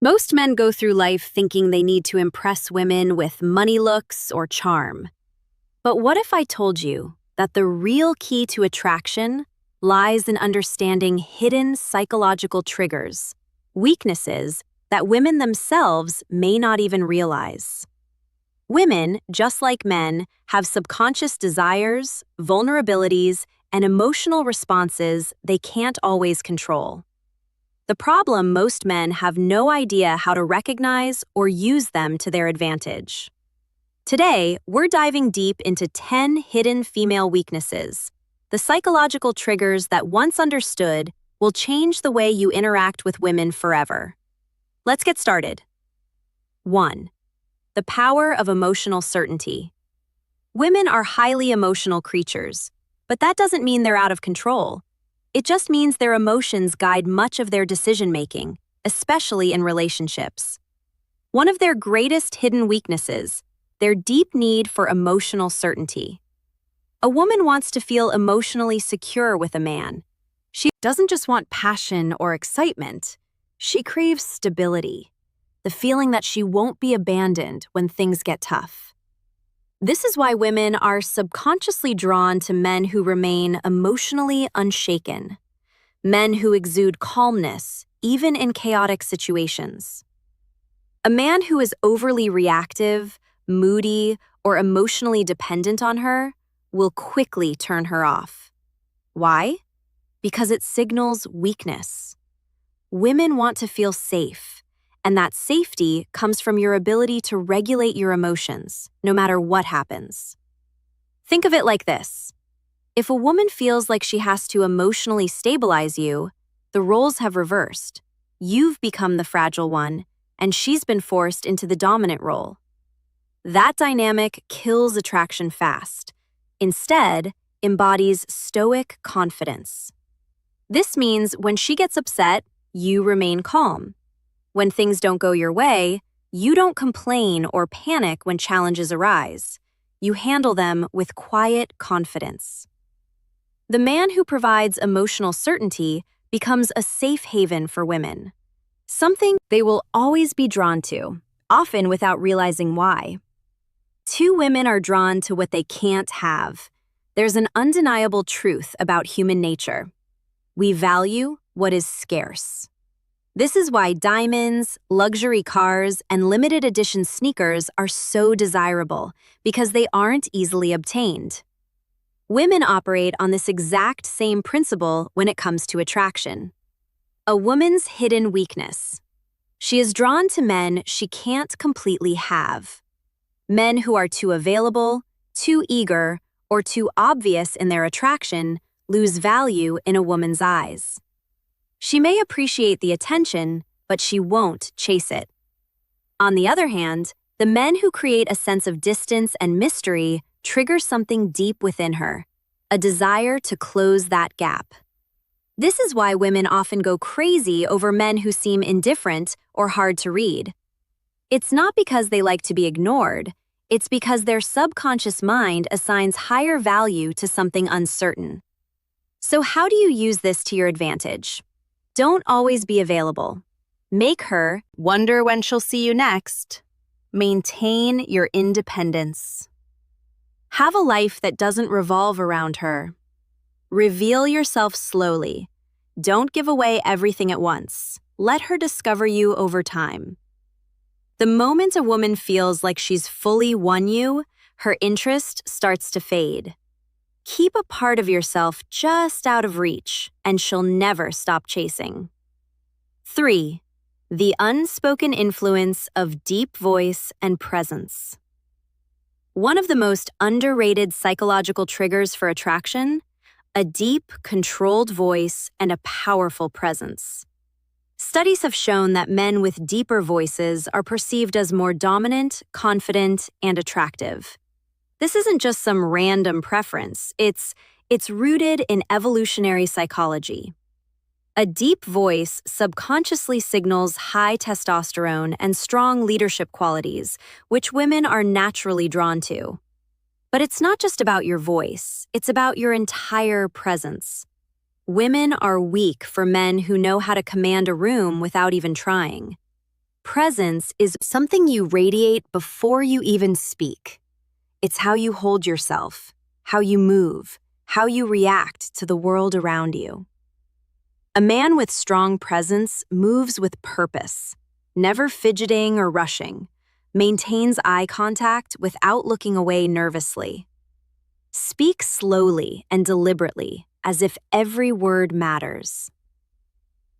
Most men go through life thinking they need to impress women with money looks or charm. But what if I told you that the real key to attraction lies in understanding hidden psychological triggers, weaknesses that women themselves may not even realize? Women, just like men, have subconscious desires, vulnerabilities, and emotional responses they can't always control. The problem: most men have no idea how to recognize or use them to their advantage. Today, we're diving deep into 10 hidden female weaknesses, the psychological triggers that, once understood, will change the way you interact with women forever. Let's get started. 1. The power of emotional certainty. Women are highly emotional creatures, but that doesn't mean they're out of control. It just means their emotions guide much of their decision-making, especially in relationships. One of their greatest hidden weaknesses: their deep need for emotional certainty. A woman wants to feel emotionally secure with a man. She doesn't just want passion or excitement. She craves stability, the feeling that she won't be abandoned when things get tough. This is why women are subconsciously drawn to men who remain emotionally unshaken, men who exude calmness, even in chaotic situations. A man who is overly reactive, moody, or emotionally dependent on her will quickly turn her off. Why? Because it signals weakness. Women want to feel safe, and that safety comes from your ability to regulate your emotions, no matter what happens. Think of it like this. If a woman feels like she has to emotionally stabilize you, the roles have reversed. You've become the fragile one, and she's been forced into the dominant role. That dynamic kills attraction fast. Instead, embodies stoic confidence. This means when she gets upset, you remain calm. When things don't go your way, you don't complain or panic when challenges arise. You handle them with quiet confidence. The man who provides emotional certainty becomes a safe haven for women, something they will always be drawn to, often without realizing why. Two women are drawn to what they can't have. There's an undeniable truth about human nature. We value what is scarce. This is why diamonds, luxury cars, and limited edition sneakers are so desirable, because they aren't easily obtained. Women operate on this exact same principle when it comes to attraction. A woman's hidden weakness. She is drawn to men she can't completely have. Men who are too available, too eager, or too obvious in their attraction lose value in a woman's eyes. She may appreciate the attention, but she won't chase it. On the other hand, the men who create a sense of distance and mystery trigger something deep within her, a desire to close that gap. This is why women often go crazy over men who seem indifferent or hard to read. It's not because they like to be ignored, it's because their subconscious mind assigns higher value to something uncertain. So how do you use this to your advantage? Don't always be available. Make her wonder when she'll see you next. Maintain your independence. Have a life that doesn't revolve around her. Reveal yourself slowly. Don't give away everything at once. Let her discover you over time. The moment a woman feels like she's fully won you, her interest starts to fade. Keep a part of yourself just out of reach, and she'll never stop chasing. 3. The unspoken influence of deep voice and presence. One of the most underrated psychological triggers for attraction: a deep, controlled voice and a powerful presence. Studies have shown that men with deeper voices are perceived as more dominant, confident, and attractive. This isn't just some random preference, it's rooted in evolutionary psychology. A deep voice subconsciously signals high testosterone and strong leadership qualities, which women are naturally drawn to. But it's not just about your voice, it's about your entire presence. Women are weak for men who know how to command a room without even trying. Presence is something you radiate before you even speak. It's how you hold yourself, how you move, how you react to the world around you. A man with strong presence moves with purpose, never fidgeting or rushing, maintains eye contact without looking away nervously. Speak slowly and deliberately, as if every word matters.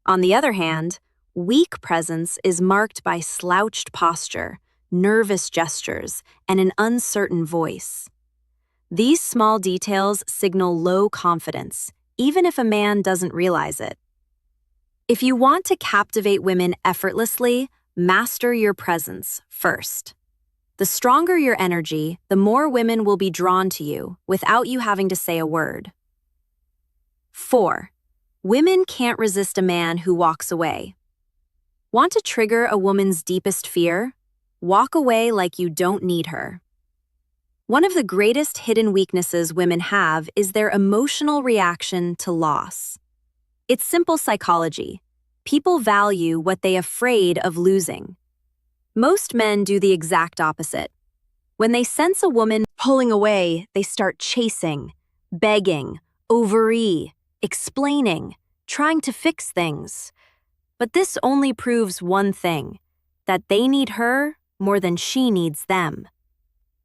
On the other hand, weak presence is marked by slouched posture, nervous gestures, and an uncertain voice. These small details signal low confidence, even if a man doesn't realize it. If you want to captivate women effortlessly, master your presence first. The stronger your energy, the more women will be drawn to you without you having to say a word. 4. Women can't resist a man who walks away. Want to trigger a woman's deepest fear? Walk away like you don't need her. One of the greatest hidden weaknesses women have is their emotional reaction to loss. It's simple psychology. People value what they're afraid of losing. Most men do the exact opposite. When they sense a woman pulling away, they start chasing, begging, explaining, trying to fix things. But this only proves one thing, that they need her more than she needs them.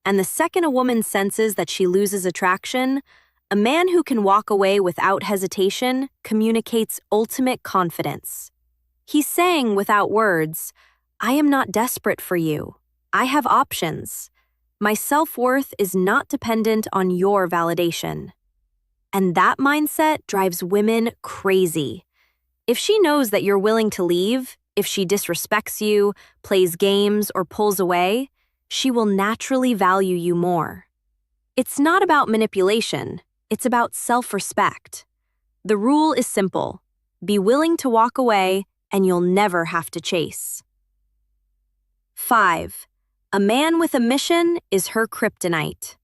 And the second a woman senses that she loses attraction, a man who can walk away without hesitation communicates ultimate confidence. He's saying without words, I am not desperate for you. I have options. My self-worth is not dependent on your validation. And that mindset drives women crazy. If she knows that you're willing to leave, if she disrespects you, plays games, or pulls away, she will naturally value you more. It's not about manipulation, it's about self-respect. The rule is simple. Be willing to walk away, and you'll never have to chase. 5. A man with a mission is her kryptonite.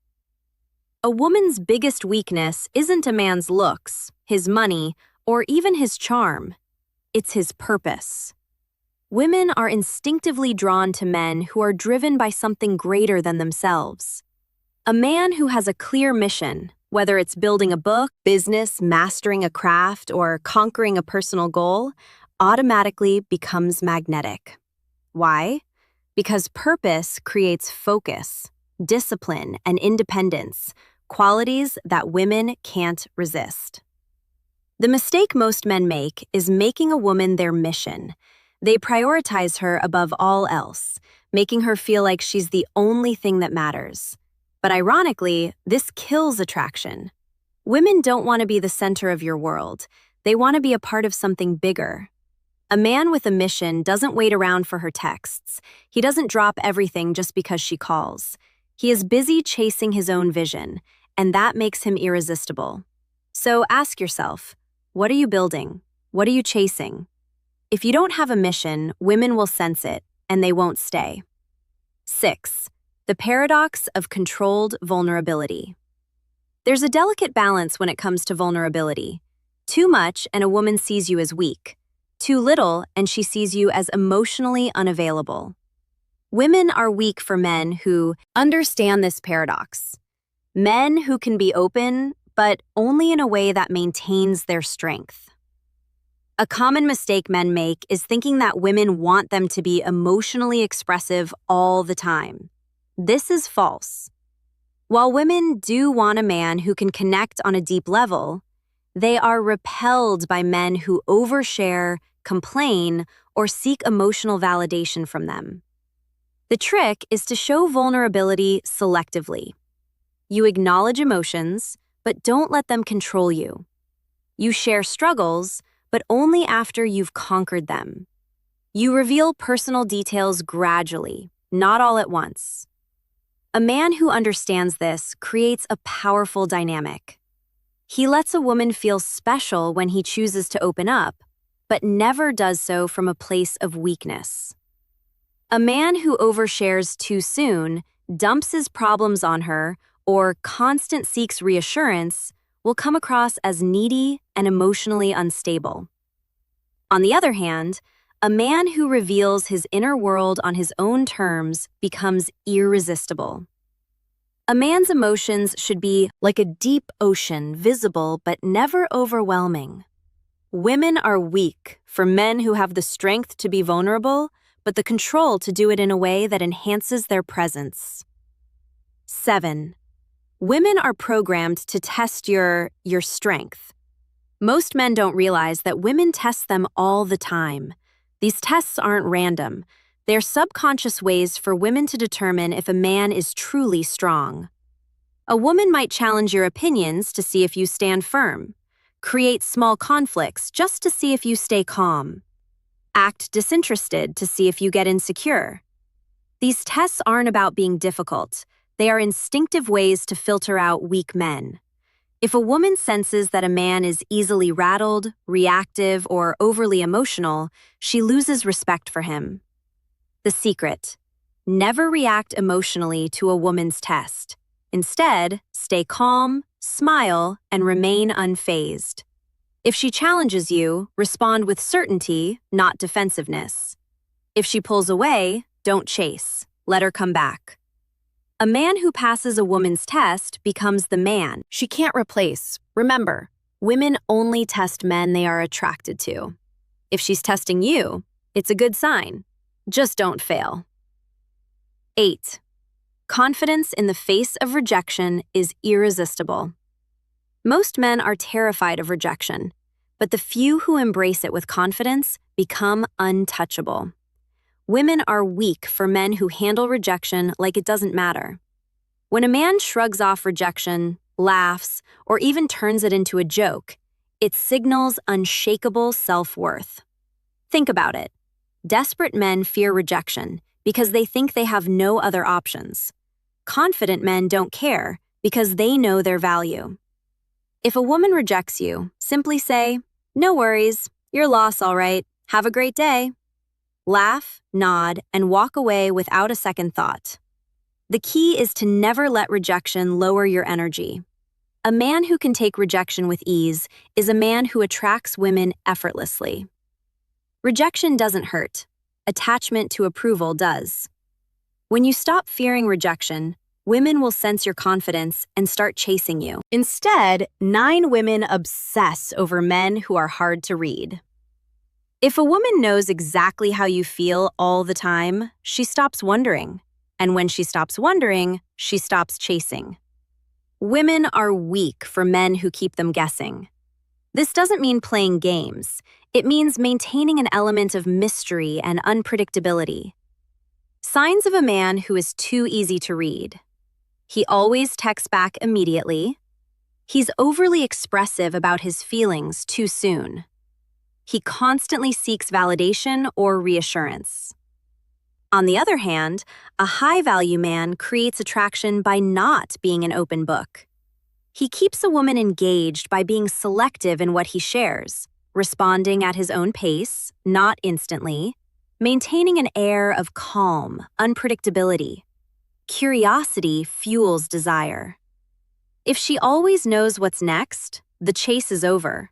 A woman's biggest weakness isn't a man's looks, his money, or even his charm. It's his purpose. Women are instinctively drawn to men who are driven by something greater than themselves. A man who has a clear mission, whether it's building a book, business, mastering a craft, or conquering a personal goal, automatically becomes magnetic. Why? Because purpose creates focus, discipline, and independence, qualities that women can't resist. The mistake most men make is making a woman their mission. They prioritize her above all else, making her feel like she's the only thing that matters. But ironically, this kills attraction. Women don't want to be the center of your world. They want to be a part of something bigger. A man with a mission doesn't wait around for her texts. He doesn't drop everything just because she calls. He is busy chasing his own vision, and that makes him irresistible. So ask yourself, what are you building? What are you chasing? If you don't have a mission, women will sense it, and they won't stay. 6. The paradox of controlled vulnerability. There's a delicate balance when it comes to vulnerability. Too much, and a woman sees you as weak. Too little, and she sees you as emotionally unavailable. Women are weak for men who understand this paradox. Men who can be open, but only in a way that maintains their strength. A common mistake men make is thinking that women want them to be emotionally expressive all the time. This is false. While women do want a man who can connect on a deep level, they are repelled by men who overshare, complain, or seek emotional validation from them. The trick is to show vulnerability selectively. You acknowledge emotions, but don't let them control you. You share struggles, but only after you've conquered them. You reveal personal details gradually, not all at once. A man who understands this creates a powerful dynamic. He lets a woman feel special when he chooses to open up, but never does so from a place of weakness. A man who overshares too soon, dumps his problems on her, or constant seeks reassurance will come across as needy and emotionally unstable. On the other hand, A man who reveals his inner world on his own terms becomes irresistible. A man's emotions should be like a deep ocean, visible but never overwhelming. Women are weak for men who have the strength to be vulnerable, but the control to do it in a way that enhances their presence. 7. Women are programmed to test your strength. Most men don't realize that women test them all the time. These tests aren't random. They're subconscious ways for women to determine if a man is truly strong. A woman might challenge your opinions to see if you stand firm, create small conflicts just to see if you stay calm, act disinterested to see if you get insecure. These tests aren't about being difficult. They are instinctive ways to filter out weak men. If a woman senses that a man is easily rattled, reactive, or overly emotional, she loses respect for him. The secret: never react emotionally to a woman's test. Instead, stay calm, smile, and remain unfazed. If she challenges you, respond with certainty, not defensiveness. If she pulls away, don't chase. Let her come back. A man who passes a woman's test becomes the man she can't replace. Remember, women only test men they are attracted to. If she's testing you, it's a good sign. Just don't fail. 8. Confidence in the face of rejection is irresistible. Most men are terrified of rejection, but the few who embrace it with confidence become untouchable. Women are weak for men who handle rejection like it doesn't matter. When a man shrugs off rejection, laughs, or even turns it into a joke, it signals unshakable self-worth. Think about it. Desperate men fear rejection because they think they have no other options. Confident men don't care because they know their value. If a woman rejects you, simply say, "No worries, your loss all right, have a great day." Laugh, nod, and walk away without a second thought. The key is to never let rejection lower your energy. A man who can take rejection with ease is a man who attracts women effortlessly. Rejection doesn't hurt. Attachment to approval does. When you stop fearing rejection, women will sense your confidence and start chasing you. Instead, 9 women obsess over men who are hard to read. If a woman knows exactly how you feel all the time, she stops wondering. And when she stops wondering, she stops chasing. Women are weak for men who keep them guessing. This doesn't mean playing games. It means maintaining an element of mystery and unpredictability. Signs of a man who is too easy to read. He always texts back immediately. He's overly expressive about his feelings too soon. He constantly seeks validation or reassurance. On the other hand, a high-value man creates attraction by not being an open book. He keeps a woman engaged by being selective in what he shares, responding at his own pace, not instantly, maintaining an air of calm, unpredictability. Curiosity fuels desire. If she always knows what's next, the chase is over.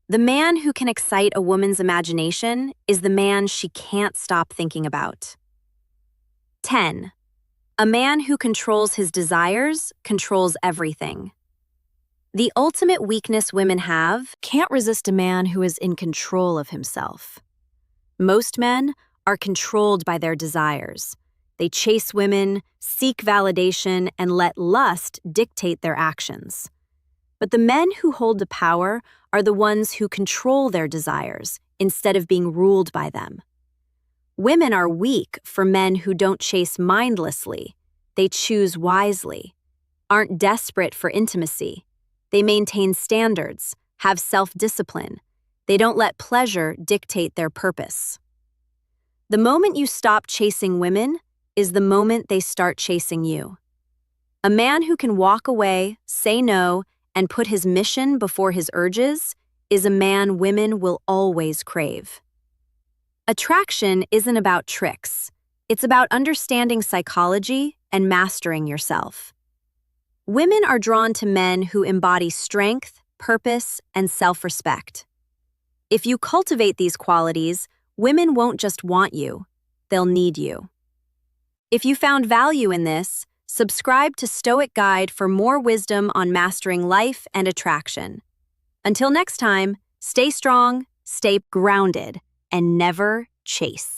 The man who can excite a woman's imagination is the man she can't stop thinking about. 10. A man who controls his desires controls everything. The ultimate weakness women have: can't resist a man who is in control of himself. Most men are controlled by their desires. They chase women, seek validation, and let lust dictate their actions. But the men who hold the power are the ones who control their desires instead of being ruled by them. Women are weak for men who don't chase mindlessly. They choose wisely, aren't desperate for intimacy. They maintain standards, have self-discipline. They don't let pleasure dictate their purpose. The moment you stop chasing women is the moment they start chasing you. A man who can walk away, say no, and put his mission before his urges is a man women will always crave. Attraction isn't about tricks. It's about understanding psychology and mastering yourself. Women are drawn to men who embody strength, purpose, and self-respect. If you cultivate these qualities, Women won't just want you, they'll need you. If you found value in this, subscribe to Stoic Guide for more wisdom on mastering life and attraction. Until next time, stay strong, stay grounded, and never chase.